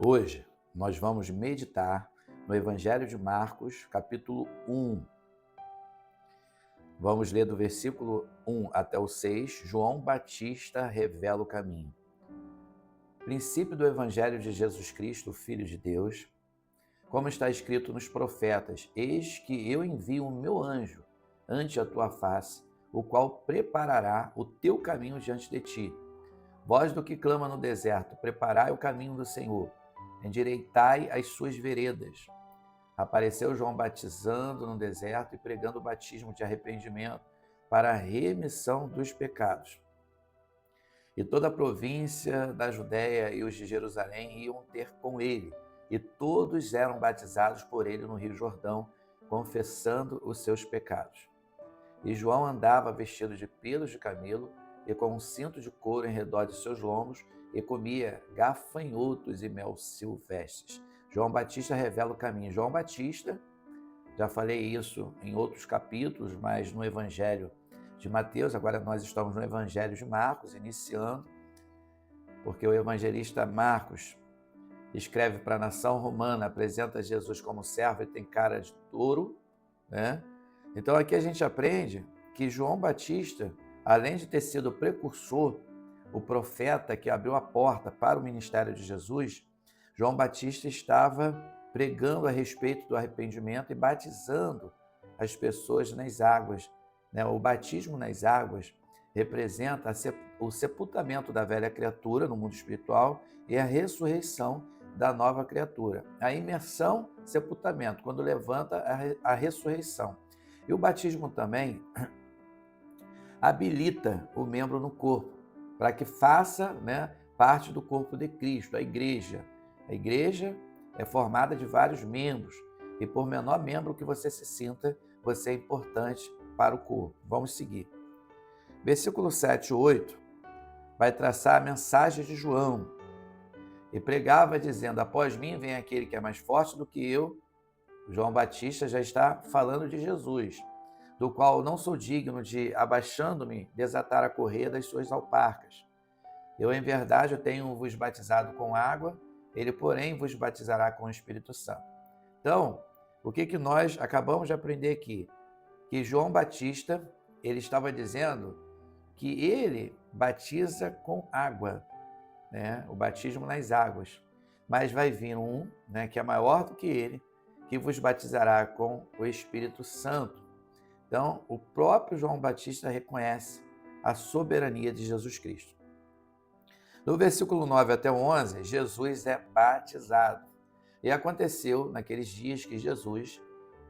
Hoje nós vamos meditar no Evangelho de Marcos, capítulo 1. Vamos ler do versículo 1 até o 6. João Batista revela o caminho. Princípio do Evangelho de Jesus Cristo, Filho de Deus. Como está escrito nos profetas: eis que eu envio o meu anjo ante a tua face, o qual preparará o teu caminho diante de ti. Voz do que clama no deserto: preparai o caminho do Senhor, endireitai as suas veredas. Apareceu João batizando no deserto e pregando o batismo de arrependimento para a remissão dos pecados. E toda a província da Judéia e os de Jerusalém iam ter com ele, e todos eram batizados por ele no Rio Jordão, confessando os seus pecados. E João andava vestido de pelos de camelo e com um cinto de couro em redor de seus lombos, e comia gafanhotos e mel silvestres. João Batista revela o caminho. João Batista, já falei isso em outros capítulos, mas no Evangelho de Mateus, agora nós estamos no Evangelho de Marcos, iniciando, porque o evangelista Marcos escreve para a nação romana, apresenta Jesus como servo e tem cara de touro, né? Então aqui a gente aprende que João Batista, além de ter sido o precursor, o profeta que abriu a porta para o ministério de Jesus, João Batista estava pregando a respeito do arrependimento e batizando as pessoas nas águas, né? O batismo nas águas representa o sepultamento da velha criatura no mundo espiritual e a ressurreição da nova criatura. A imersão, sepultamento, quando levanta a ressurreição. E o batismo também habilita o membro no corpo, para que faça, né, parte do corpo de Cristo, a igreja. A igreja é formada de vários membros, e por menor membro que você se sinta, você é importante para o corpo. Vamos seguir. Versículo 7 e 8 vai traçar a mensagem de João. E pregava dizendo: após mim vem aquele que é mais forte do que eu. João Batista já está falando de Jesus, do qual não sou digno de, abaixando-me, desatar a correia das suas alparcas. Eu, em verdade, tenho vos batizado com água, ele, porém, vos batizará com o Espírito Santo. Então, o que nós acabamos de aprender aqui? Que João Batista, ele estava dizendo que ele batiza com água, né? O batismo nas águas. Mas vai vir um, né, que é maior do que ele, que vos batizará com o Espírito Santo. Então, o próprio João Batista reconhece a soberania de Jesus Cristo. No versículo 9 até 11, Jesus é batizado. E aconteceu naqueles dias que Jesus,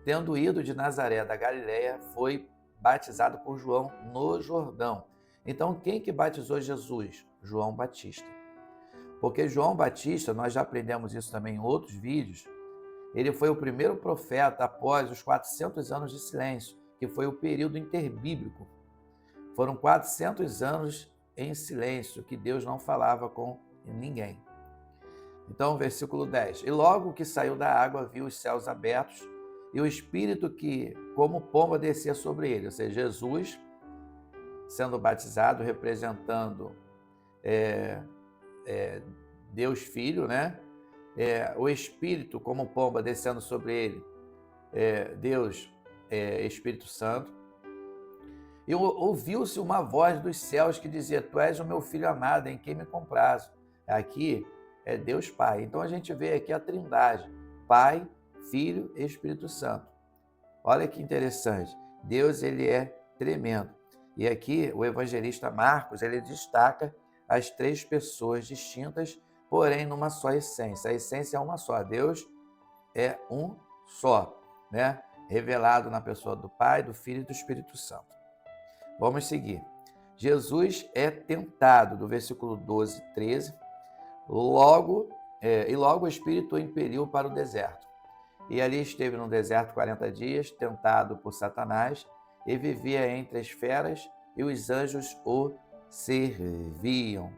tendo ido de Nazaré da Galileia, foi batizado por João no Jordão. Então, quem que batizou Jesus? João Batista. Porque João Batista, nós já aprendemos isso também em outros vídeos, ele foi o primeiro profeta após os 400 anos de silêncio, que foi o período interbíblico. Foram 400 anos em silêncio, que Deus não falava com ninguém. Então, versículo 10. E logo que saiu da água, viu os céus abertos e o Espírito que, como pomba, descia sobre ele. Ou seja, Jesus sendo batizado, representando Deus Filho, né? O Espírito, como pomba, descendo sobre ele, Deus, Espírito Santo. E ouviu-se uma voz dos céus que dizia: tu és o meu filho amado, em quem me comprazo. Aqui é Deus Pai. Então a gente vê aqui a trindade: Pai, Filho e Espírito Santo. Olha que interessante. Deus, ele é tremendo. E aqui o evangelista Marcos, ele destaca as três pessoas distintas, porém numa só essência. A essência é uma só. Deus é um só, né? Revelado na pessoa do Pai, do Filho e do Espírito Santo. Vamos seguir. Jesus é tentado, do versículo 12, 13. Logo o Espírito o impeliu para o deserto. E ali esteve no deserto 40 dias, tentado por Satanás, e vivia entre as feras, e os anjos o serviam.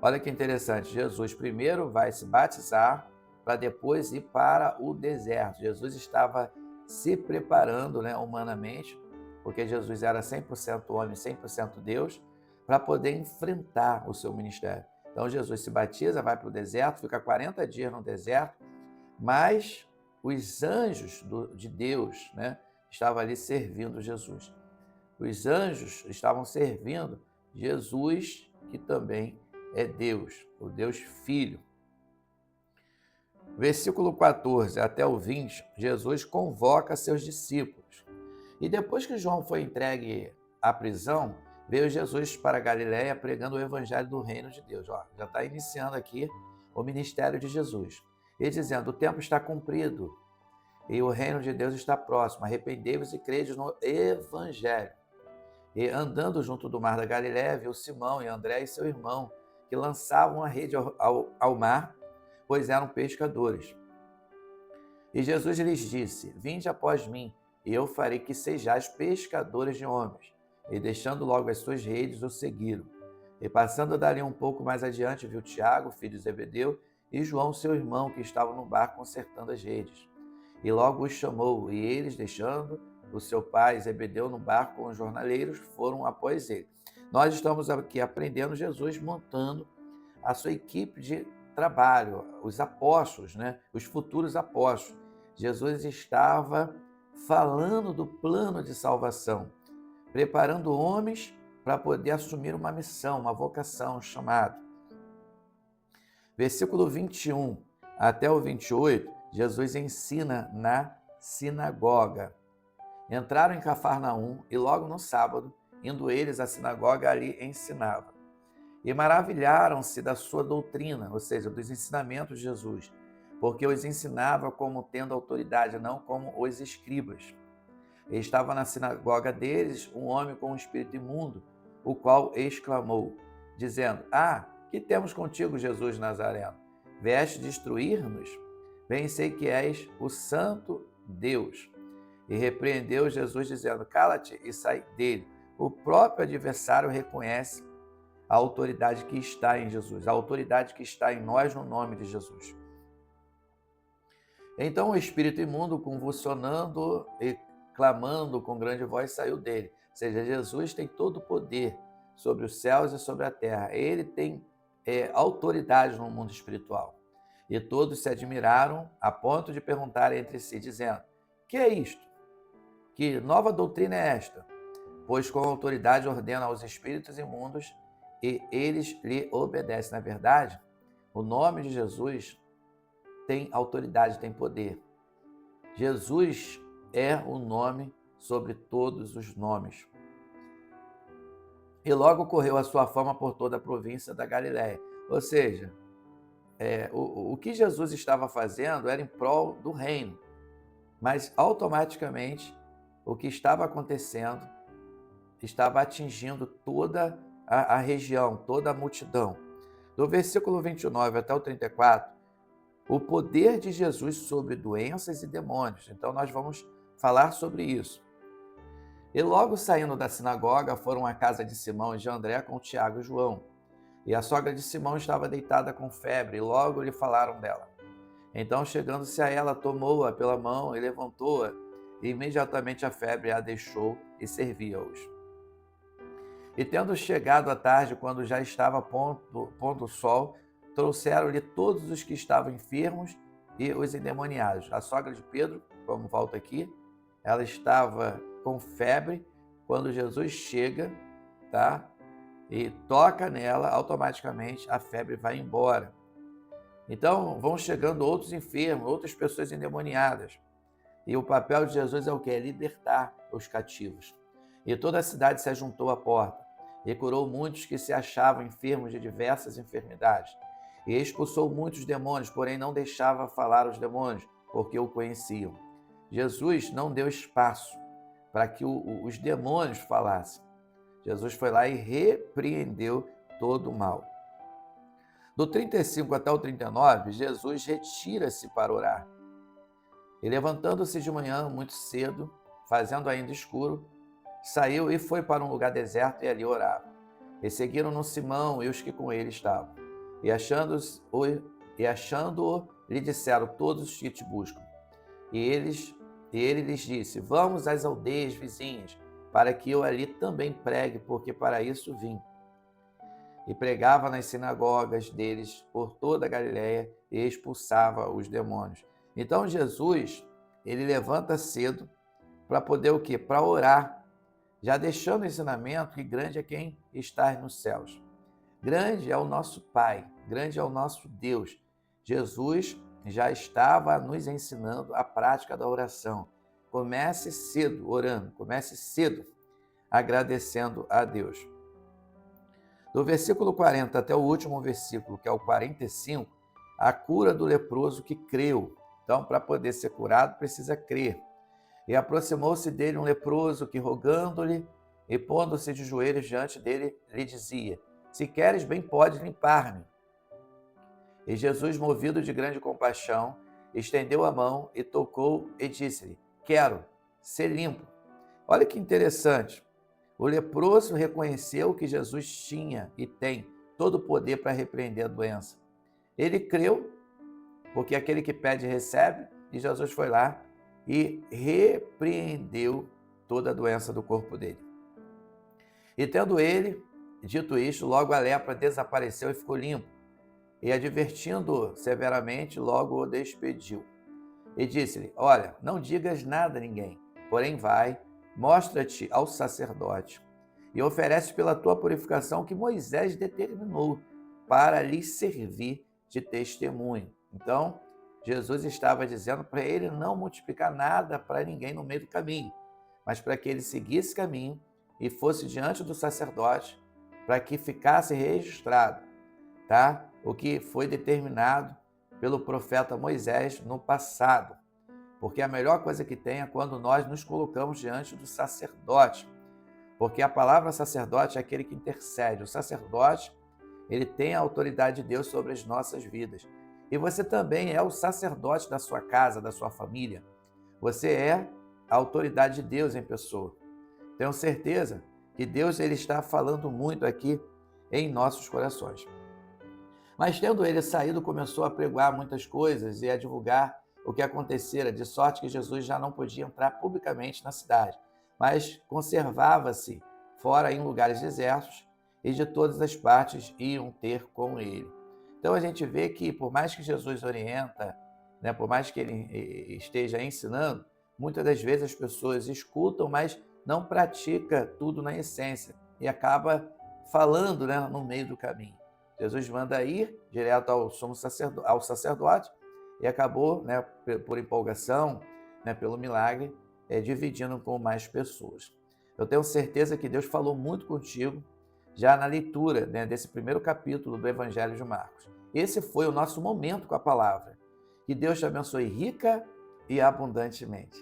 Olha que interessante, Jesus primeiro vai se batizar, para depois ir para o deserto. Jesus estava se preparando, né, humanamente, porque Jesus era 100% homem, 100% Deus, para poder enfrentar o seu ministério. Então Jesus se batiza, vai para o deserto, fica 40 dias no deserto, mas os anjos de Deus, né, estavam ali servindo Jesus. Os anjos estavam servindo Jesus, que também é Deus, o Deus Filho. Versículo 14 até o 20, Jesus convoca seus discípulos. E depois que João foi entregue à prisão, veio Jesus para a Galiléia pregando o evangelho do reino de Deus. Ó, já está iniciando aqui o ministério de Jesus. E dizendo, o tempo está cumprido e o reino de Deus está próximo. Arrependei-vos e crede no evangelho. E andando junto do mar da Galiléia, viu Simão e André e seu irmão, que lançavam a rede ao mar, pois eram pescadores. E Jesus lhes disse, vinde após mim, e eu farei que sejais pescadores de homens. E deixando logo as suas redes, o seguiram. E passando dali um pouco mais adiante, viu Tiago, filho de Zebedeu, e João, seu irmão, que estavam no barco consertando as redes. E logo os chamou, e eles, deixando o seu pai Zebedeu no barco com os jornaleiros, foram após ele. Nós estamos aqui aprendendo Jesus montando a sua equipe de trabalho, os apóstolos, né? Os futuros apóstolos. Jesus estava falando do plano de salvação, preparando homens para poder assumir uma missão, uma vocação, um chamado. Versículo 21 até o 28, Jesus ensina na sinagoga. Entraram em Cafarnaum e logo no sábado, indo eles à sinagoga, ali ensinava. E maravilharam-se da sua doutrina, ou seja, dos ensinamentos de Jesus, porque os ensinava como tendo autoridade, não como os escribas. E estava na sinagoga deles um homem com um espírito imundo, o qual exclamou, dizendo, que temos contigo, Jesus Nazareno? Vieste destruir-nos? Bem sei que és o santo Deus. E repreendeu Jesus, dizendo, cala-te e sai dele. O próprio adversário reconhece a autoridade que está em Jesus, a autoridade que está em nós no nome de Jesus. Então o espírito imundo, convulsionando e clamando com grande voz, saiu dele. Ou seja, Jesus tem todo o poder sobre os céus e sobre a terra. Ele tem autoridade no mundo espiritual. E todos se admiraram a ponto de perguntar entre si, dizendo, que é isto? Que nova doutrina é esta? Pois com autoridade ordena aos espíritos imundos e eles lhe obedecem. Na verdade, o nome de Jesus tem autoridade, tem poder. Jesus é o nome sobre todos os nomes. E logo correu a sua fama por toda a província da Galiléia. Ou seja, o que Jesus estava fazendo era em prol do reino, mas automaticamente o que estava acontecendo estava atingindo toda a região, toda a multidão. Do versículo 29 até o 34, o poder de Jesus sobre doenças e demônios. Então nós vamos falar sobre isso. E logo saindo da sinagoga, foram à casa de Simão e de André com Tiago e João. E a sogra de Simão estava deitada com febre, e logo lhe falaram dela. Então, chegando-se a ela, tomou-a pela mão e levantou-a, e imediatamente a febre a deixou e servia-os. E tendo chegado à tarde, quando já estava pondo o sol, trouxeram-lhe todos os que estavam enfermos e os endemoniados. A sogra de Pedro, como volta aqui, ela estava com febre. Quando Jesus chega, tá? E toca nela, automaticamente a febre vai embora. Então vão chegando outros enfermos, outras pessoas endemoniadas. E o papel de Jesus é o quê? É libertar os cativos. E toda a cidade se ajuntou à porta e curou muitos que se achavam enfermos de diversas enfermidades. E expulsou muitos demônios, porém não deixava falar os demônios, porque o conheciam. Jesus não deu espaço para que os demônios falassem. Jesus foi lá e repreendeu todo o mal. Do 35 até o 39, Jesus retira-se para orar. E levantando-se de manhã muito cedo, fazendo ainda escuro, saiu e foi para um lugar deserto e ali orava. E seguiram-no Simão e os que com ele estavam. E achando-o, lhe disseram todos os que te buscam. E ele lhes disse, vamos às aldeias vizinhas, para que eu ali também pregue, porque para isso vim. e pregava nas sinagogas deles por toda a Galiléia e expulsava os demônios. Então Jesus, ele levanta cedo para poder o quê? Para orar, já deixando o ensinamento que grande é quem está nos céus. Grande é o nosso Pai, grande é o nosso Deus. Jesus já estava nos ensinando a prática da oração. Comece cedo orando, comece cedo agradecendo a Deus. Do versículo 40 até o último versículo, que é o 45, a cura do leproso que creu. Então, para poder ser curado, precisa crer. E aproximou-se dele um leproso que, rogando-lhe e pondo-se de joelhos diante dele, lhe dizia: se queres, bem podes limpar-me. E Jesus, movido de grande compaixão, estendeu a mão e tocou e disse-lhe: quero ser limpo. Olha que interessante. O leproso reconheceu que Jesus tinha e tem todo o poder para repreender a doença. Ele creu, porque aquele que pede recebe, e Jesus foi lá e repreendeu toda a doença do corpo dele. E tendo ele dito isto, logo a lepra desapareceu e ficou limpo. E advertindo-o severamente, logo o despediu. E disse-lhe: olha, não digas nada a ninguém, porém vai, mostra-te ao sacerdote e oferece pela tua purificação que Moisés determinou para lhe servir de testemunho. Então, Jesus estava dizendo para ele não multiplicar nada para ninguém no meio do caminho, mas para que ele seguisse caminho e fosse diante do sacerdote, para que ficasse registrado, tá? O que foi determinado pelo profeta Moisés no passado. Porque a melhor coisa que tem é quando nós nos colocamos diante do sacerdote. Porque a palavra sacerdote é aquele que intercede. O sacerdote, ele tem a autoridade de Deus sobre as nossas vidas. E você também é o sacerdote da sua casa, da sua família. Você é a autoridade de Deus em pessoa. Tenho certeza que Deus ele está falando muito aqui em nossos corações. Mas tendo ele saído, começou a pregoar muitas coisas e a divulgar o que acontecera, de sorte que Jesus já não podia entrar publicamente na cidade, mas conservava-se fora em lugares desertos, e de todas as partes iam ter com ele. Então a gente vê que por mais que Jesus orienta, né, por mais que ele esteja ensinando, muitas das vezes as pessoas escutam, mas não pratica tudo na essência e acaba falando, né, no meio do caminho. Jesus manda ir direto ao sumo sacerdote, ao sacerdote, e acabou, né, por empolgação, né, pelo milagre, dividindo com mais pessoas. Eu tenho certeza que Deus falou muito contigo já na leitura, né, desse primeiro capítulo do Evangelho de Marcos. Esse foi o nosso momento com a palavra. Que Deus te abençoe rica e abundantemente.